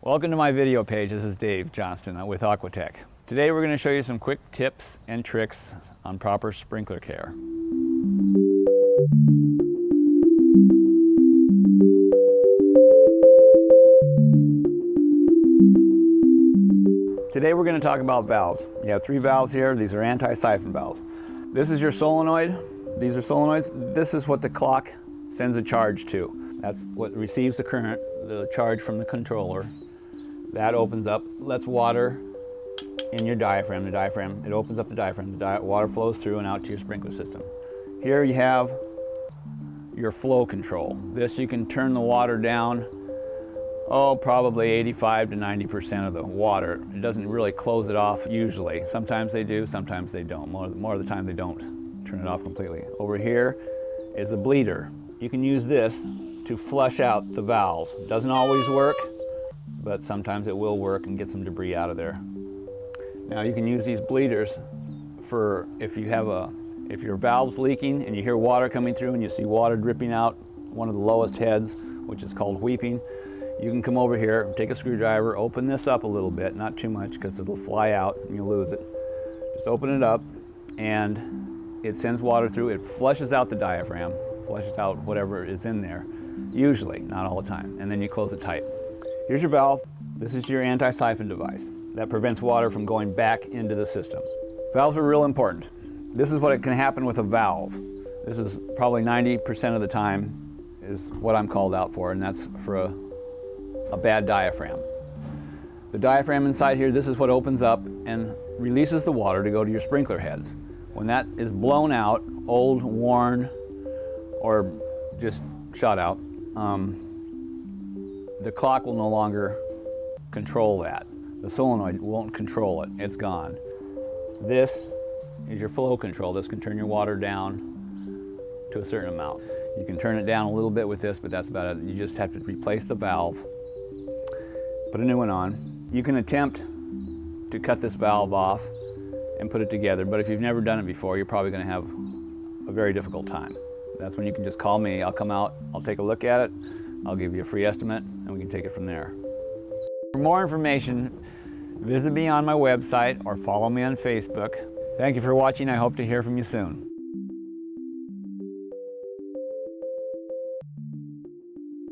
Welcome to my video page. This is Dave Johnston with Aqua. Today we're going to show you some quick tips and tricks on proper sprinkler care. Today we're going to talk about valves. You have three valves here. These are anti-siphon valves. This is your solenoid. These are solenoids. This is what the clock sends a charge to. That's what receives the current, the charge from the controller. That opens up, lets water in your diaphragm. The diaphragm, it opens up the diaphragm. The water flows through and out to your sprinkler system. Here you have your flow control. This you can turn the water down, probably 85 to 90% of the water. It doesn't really close it off usually. Sometimes they do, sometimes they don't. More of the time they don't turn it off completely. Over here is a bleeder. You can use this to flush out the valves. It doesn't always work, but sometimes it will work and get some debris out of there. Now you can use these bleeders for if your valve's leaking and you hear water coming through and you see water dripping out one of the lowest heads, which is called weeping. You can come over here, take a screwdriver, open this up a little bit, not too much because it'll fly out and you'll lose it. Just open it up and it sends water through. It flushes out the diaphragm, flushes out whatever is in there, usually, not all the time, and then you close it tight. Here's your valve. This is your anti-siphon device that prevents water from going back into the system. Valves are real important. This is what can happen with a valve. This is probably 90% of the time is what I'm called out for, and that's for a bad diaphragm. The diaphragm inside here, this is what opens up and releases the water to go to your sprinkler heads. When that is blown out, old, worn, or just shot out, the clock will no longer control that. The solenoid won't control it. It's gone. This is your flow control. This can turn your water down to a certain amount. You can turn it down a little bit with this, but that's about it. You just have to replace the valve, put a new one on. You can attempt to cut this valve off and put it together, but if you've never done it before, you're probably going to have a very difficult time. That's when you can just call me. I'll come out, I'll take a look at it, I'll give you a free estimate, and we can take it from there. For more information, visit me on my website or follow me on Facebook. Thank you for watching. I hope to hear from you soon.